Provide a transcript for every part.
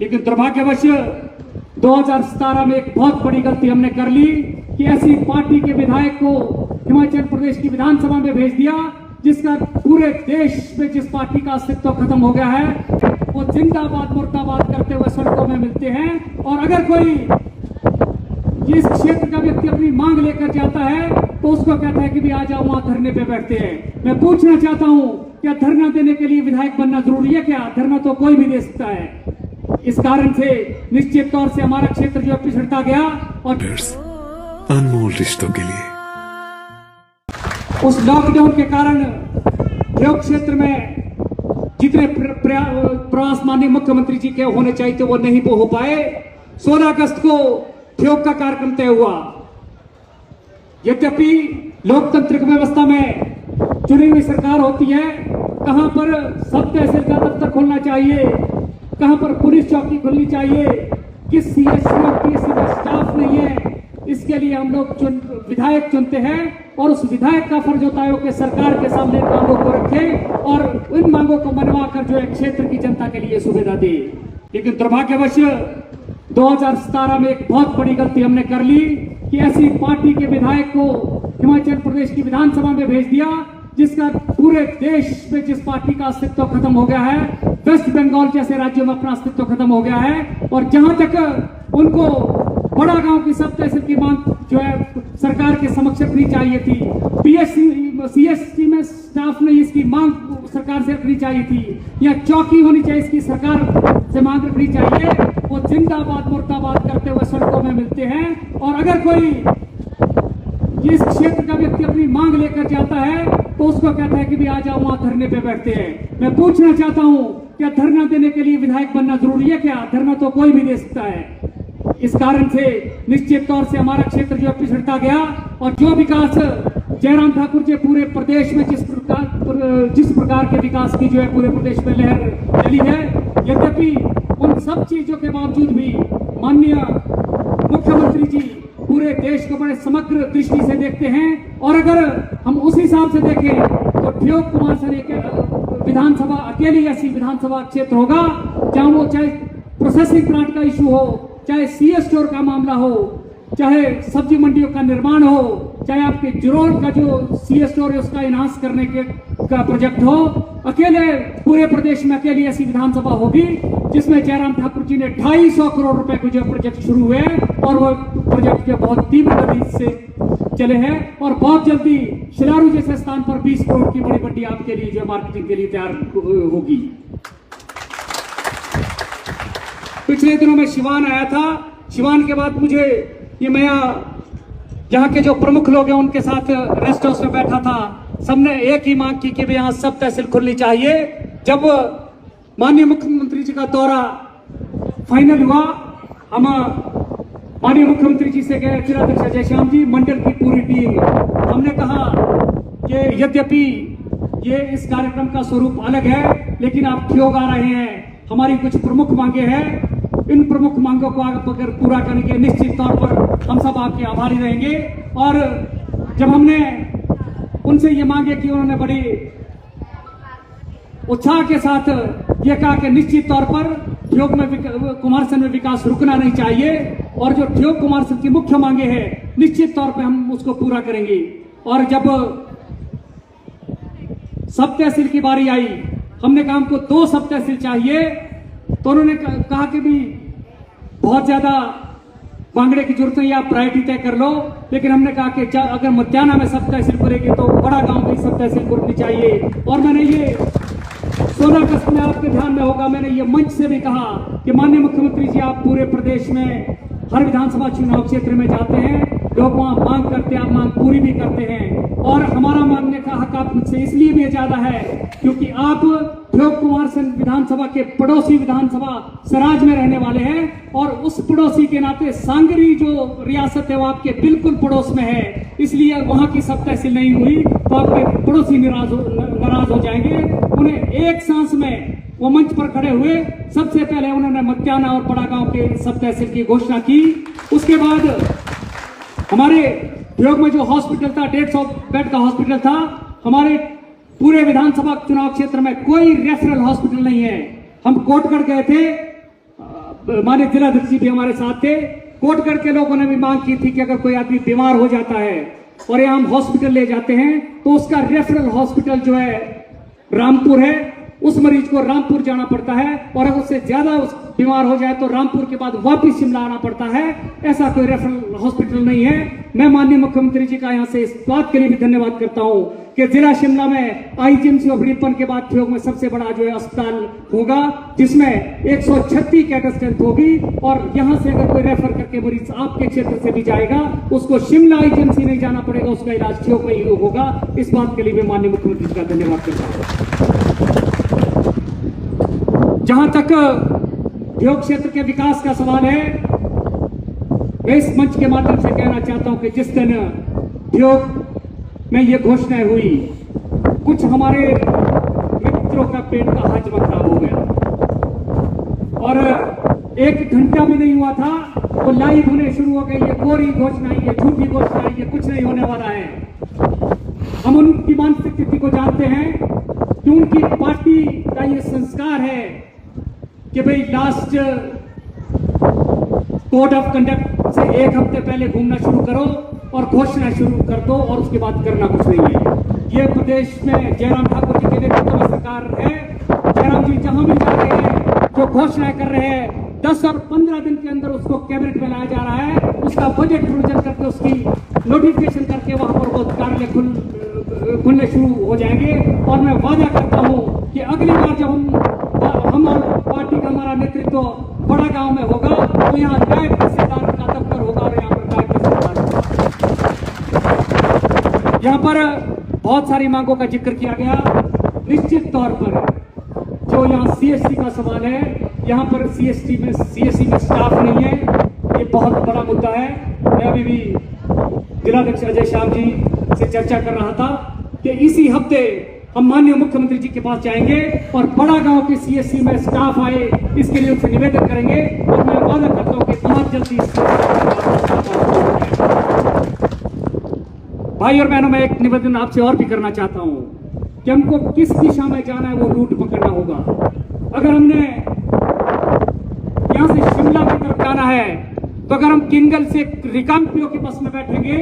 लेकिन दुर्भाग्यवश 2017 में एक बहुत बड़ी गलती हमने कर ली कि ऐसी पार्टी के विधायक को हिमाचल प्रदेश की विधानसभा में भेज दिया जिसका पूरे देश में जिस पार्टी का अस्तित्व खत्म हो गया है वो जिंदाबाद मुर्दाबाद करते हुए सड़कों में मिलते हैं। और अगर कोई इस क्षेत्र का व्यक्ति अपनी मांग लेकर जाता है तो उसको कहता है कि भी आ जाओ वहां धरने पे बैठते हैं। मैं पूछना चाहता हूं क्या धरना देने के लिए विधायक बनना जरूरी है? क्या धरना तो कोई भी दे सकता है। इस कारण से निश्चित तौर से हमारा क्षेत्र जो पिछड़ता गया और अनमोल रिश्तों के लिए उस लॉकडाउन के कारण प्रयोग क्षेत्र में जितने प्रयास माननीय मुख्यमंत्री जी के होने चाहिए थे वो नहीं हो पाए। 16 अगस्त को प्रयोग का कार्यक्रम तय हुआ। यद्यपि लोकतांत्रिक व्यवस्था में चुनी हुई सरकार होती है, कहां पर सब तहसील का दफ्तर खोलना चाहिए, कहां पर पुलिस चौकी खुलनी चाहिए, किस सीएससी और पीएससी में स्टाफ नहीं है, इसके लिए हम लोग विधायक चुनते हैं और उस विधायक का फर्ज होता है कि सरकार के सामने मांगों को रखे और उन मांगों को मनवा कर जो है क्षेत्र की जनता के लिए सुविधा दे। लेकिन दुर्भाग्यवश 2017 में एक बहुत बड़ी गलती हमने कर ली कि ऐसी पार्टी के विधायक को हिमाचल प्रदेश की विधानसभा में भेज दिया जिसका पूरे देश में जिस पार्टी का अस्तित्व खत्म हो गया है, वेस्ट बंगाल जैसे राज्यों में अपना अस्तित्व खत्म हो गया है। और जहां तक उनको बड़ा गांव की सब तहसील की मांग जो है सरकार के समक्ष रखनी चाहिए थी, पीएससी सीएससी में स्टाफ ने इसकी मांग सरकार से रखनी चाहिए थी, या चौकी होनी चाहिए इसकी सरकार से मांग रखनी चाहिए, वो जिंदाबाद मुर्दाबाद करते हुए सड़कों में मिलते हैं। और अगर कोई इस क्षेत्र का व्यक्ति अपनी मांग लेकर जाता है तो उसको कहता है कि भी आ जाओ वहां धरने पे बैठते हैं। मैं पूछना चाहता हूं क्या धरना देने के लिए विधायक बनना जरूरी है? क्या धरना तो कोई भी दे सकता है। इस कारण से निश्चित तौर से हमारा क्षेत्र जो पिछड़ता गया और जो विकास जयराम ठाकुर जी पूरे प्रदेश में जिस प्रकार के विकास की जो है पूरे प्रदेश में लहर चली है, यद्यपि उन सब चीजों के बावजूद भी माननीय मुख्यमंत्री जी पूरे देश को बड़े समग्र दृष्टि से देखते हैं। और अगर हम उस हिसाब से देखें तो ठियोग कुमारसैन विधानसभा अकेली ऐसी विधानसभा क्षेत्र होगा जहां वो चाहे प्रोसेसिंग प्लांट का इशू हो, चाहे सीएस स्टोर का मामला हो, चाहे सब्जी मंडियों का निर्माण हो, चाहे आपके जुरोल का जो सीएस स्टोर है उसका इनहांस करने का प्रोजेक्ट हो, अकेले पूरे प्रदेश में अकेली ऐसी विधानसभा होगी जिसमें जयराम ठाकुर जी ने 250 करोड़ रुपए के जो प्रोजेक्ट शुरू हुए और वो प्रोजेक्ट जो बहुत तीव्र गति से चले हैं और बहुत जल्दी शिलारू जैसे स्थान पर 20 करोड़ की बड़ी मंडी आपके लिए जो मार्केटिंग के लिए तैयार होगी। पिछले दिनों में शिवान आया था। शिवान के बाद मुझे ये मैं यहाँ के जो प्रमुख लोग हैं उनके साथ रेस्ट हाउस में बैठा था। सबने एक ही मांग की कि भाई यहाँ सब तहसील खुलनी चाहिए। जब माननीय मुख्यमंत्री जी का दौरा फाइनल हुआ, हम माननीय मुख्यमंत्री जी से गए, जिलाध्यक्ष अजय श्याम जी, मंडल की पूरी टीम, हमने कहा कि यद्यपि ये इस कार्यक्रम का स्वरूप अलग है लेकिन आप ठियोग आ रहे हैं, हमारी कुछ प्रमुख मांगे हैं, इन प्रमुख मांगों को आप अगर पूरा करेंगे निश्चित तौर पर हम सब आपके आभारी रहेंगे। और जब हमने उनसे ये मांगे कि उन्होंने बड़ी उत्साह के साथ ये कहा कि निश्चित तौर पर ठियोग में कुमारसैन में विकास रुकना नहीं चाहिए और जो ठियोग कुमारसैन की मुख्य मांगे हैं निश्चित तौर पर हम उसको पूरा करेंगे। और जब सब तहसील की बारी आई, हमने कहा हमको 2 सब तहसील चाहिए, तो उन्होंने कहा कि भी बहुत ज्यादा मांगने की जरूरत नहीं, आप प्रायोरिटी तय कर लो। लेकिन हमने कहा कि अगर मध्यान्ह में सब तहसील करेंगे तो बड़ा गांव में सब तहसील करनी चाहिए। और मैंने ये 16 अगस्त में आपके ध्यान में होगा, मैंने ये मंच से भी कहा कि माननीय मुख्यमंत्री जी आप पूरे प्रदेश में हर विधानसभा चुनाव क्षेत्र में जाते हैं, लोग वहां मांग करते हैं, आप मांग पूरी भी करते हैं। और हमारा मांगने का हक आप मुझसे इसलिए भी ज्यादा है क्योंकि आप ठियोग कुमारसैन विधानसभा के पड़ोसी विधानसभा सराज में रहने वाले हैं और उस पड़ोसी के नाते सांगरी जो रियासत है वो आपके बिल्कुल पड़ोस में है, इसलिए वहां की सब तहसील नहीं हुई तो आपके पड़ोसी नाराज हो जाएंगे। उन्हें एक सांस में वो मंच पर खड़े हुए, सबसे पहले उन्होंने मध्यान्ह और बड़ा गांव के सब तहसील की घोषणा की। उसके बाद हमारे ठियोग में जो हॉस्पिटल था, 150 बेड का हॉस्पिटल था, हमारे पूरे विधानसभा चुनाव क्षेत्र में कोई रेफरल हॉस्पिटल नहीं है। हम कोटगढ़ गए थे, माननीय जिलाध्यक्ष जी भी हमारे साथ थे। कोटगढ़ के लोगों ने भी मांग की थी कि अगर कोई आदमी बीमार हो जाता है और यहाँ हम हॉस्पिटल ले जाते हैं तो उसका रेफरल हॉस्पिटल जो है रामपुर है, उस मरीज को रामपुर जाना पड़ता है, और अगर उससे ज्यादा बीमार हो जाए तो रामपुर के बाद वापस शिमला आना पड़ता है। ऐसा कोई रेफरल हॉस्पिटल नहीं है। मैं माननीय मुख्यमंत्री जी का यहाँ से इस बात के लिए भी धन्यवाद करता हूँ कि जिला शिमला में आईजीएमसी ऑफ रिपन के बाद ठियोग में सबसे बड़ा जो है अस्पताल होगा, जिसमें 136 कैटर स्ट्रेंथ होगी, और यहाँ से अगर कोई रेफर करके मरीज आपके क्षेत्र से भी जाएगा उसको शिमला आईजीएमसी नहीं जाना पड़ेगा, उसका इलाज ठियोग में ही होगा। इस बात के लिए मैं माननीय मुख्यमंत्री जी का धन्यवाद करता हूँ। जहां तक ठियोग क्षेत्र के विकास का सवाल है, मैं इस मंच के माध्यम से कहना चाहता हूं कि जिस दिन ठियोग में ये घोषणाएं हुई, कुछ हमारे मित्रों का पेट का हजम खराब हो गया, और 1 घंटा भी नहीं हुआ था वो लाइव होने शुरू हो गई, ये कोरी घोषणा, ये झूठी घोषणा, ये कुछ नहीं होने वाला है। हम उनकी मानसिक स्थिति को जानते हैं कि उनकी पार्टी का ये संस्कार है कि भाई लास्ट कोड ऑफ कंडक्ट से 1 हफ्ते पहले घूमना शुरू करो और घोषणा शुरू कर दो, और उसके बाद करना कुछ नहीं है। ये प्रदेश में जयराम ठाकुर जी के नेतृत्व में सरकार है। जयराम जी जहां भी जा रहे हैं, जो घोषणाएं कर रहे हैं, 10 और 15 दिन के अंदर उसको कैबिनेट में लाया जा रहा है, उसका बजट प्रोविजन करके, उसकी नोटिफिकेशन करके वहां पर वो कार्यालय खुलने शुरू हो जाएंगे। और मैं वादा करता हूं कि अगली बार जब हम और पार्टी का हमारा नेतृत्व बड़ा गांव में होगा तो यहाँ नायब तहसीलदार का दफ्तर होगा, और यहाँ पर नायब तहसीलदार, यहाँ पर बहुत सारी मांगों का जिक्र किया गया। निश्चित तौर पर जो यहाँ सीएससी का सवाल है, यहाँ पर सीएससी में स्टाफ नहीं है, ये बहुत बड़ा मुद्दा है। मैं अभी भी जिलाध्यक्ष अजय श्याम जी से चर्चा कर रहा था कि इसी हफ्ते हम माननीय मुख्यमंत्री जी के पास जाएंगे और बड़ा गांव के सीएससी में स्टाफ आए, इसके लिए उनसे निवेदन करेंगे, और मैं वादा करता हूं कि बहुत जल्दी भाई और बहनों, मैं एक निवेदन आपसे और भी करना चाहता हूं कि हमको किस दिशा में जाना है वो रूट पकड़ना होगा। अगर हमने यहां से शिमला की तरफ जाना है तो अगर हम किंगल से रिकांगपिओ की बस में बैठेंगे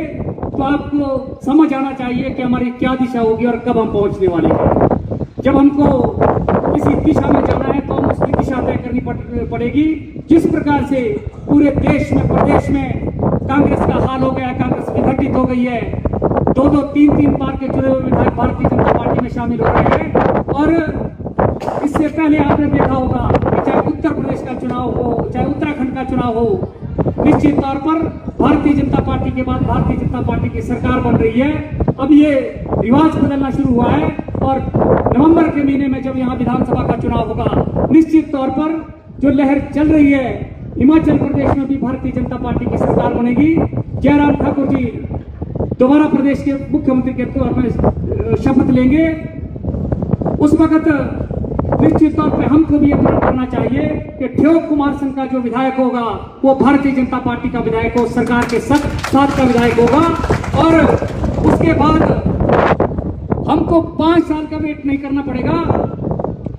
तो आपको समझ आना चाहिए कि हमारी क्या दिशा होगी और कब हम पहुंचने वाले हैं। जब हमको किसी दिशा में जाना है तो हम उसकी दिशा तय करनी पड़ेगी। जिस प्रकार से पूरे देश में, प्रदेश में कांग्रेस का हाल हो गया, कांग्रेस विघटित हो गई है, 2-2, 3-3 बार के चुने हुए विधायक भारतीय जनता पार्टी में शामिल हो रहे हैं। और इससे पहले आपने देखा होगा कि चाहे उत्तर प्रदेश का चुनाव हो, चाहे उत्तराखंड का चुनाव हो, निश्चित तौर पर भारतीय जनता पार्टी के बाद भारतीय जनता पार्टी की सरकार बन रही है। अब ये रिवाज बदलना शुरू हुआ है, और नवंबर के महीने में जब यहाँ विधानसभा का चुनाव होगा, निश्चित तौर पर जो लहर चल रही है, हिमाचल प्रदेश में भी भारतीय जनता पार्टी की सरकार बनेगी। जयराम ठाकुर जी दोबारा प्रदेश के मुख्यमंत्री के तौर पर शपथ लेंगे। उस वक्त निश्चित तौर पर हमको भी यह करना चाहिए कि ठियोग कुमार संघ का जो विधायक होगा वो भारतीय जनता पार्टी का विधायक हो, सरकार के साथ का विधायक होगा। और उसके बाद हमको 5 साल का वेट नहीं करना पड़ेगा।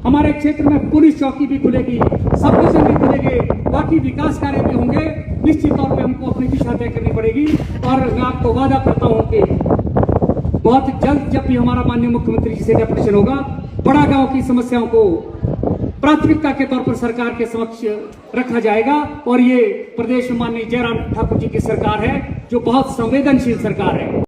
हमारे क्षेत्र में पुलिस चौकी भी खुलेगी, सब कुछ भी खुलेंगे, बाकी विकास कार्य भी होंगे। निश्चित तौर पे हमको अपनी दिशा तय करनी पड़ेगी, और मैं आपको वादा करता हूं कि बहुत जल्द जब भी हमारा माननीय मुख्यमंत्री जी से डेपुटेशन होगा, बड़ा गांव की समस्याओं को प्राथमिकता के तौर पर सरकार के समक्ष रखा जाएगा। और ये प्रदेश में माननीय जयराम ठाकुर जी की सरकार है, जो बहुत संवेदनशील सरकार है।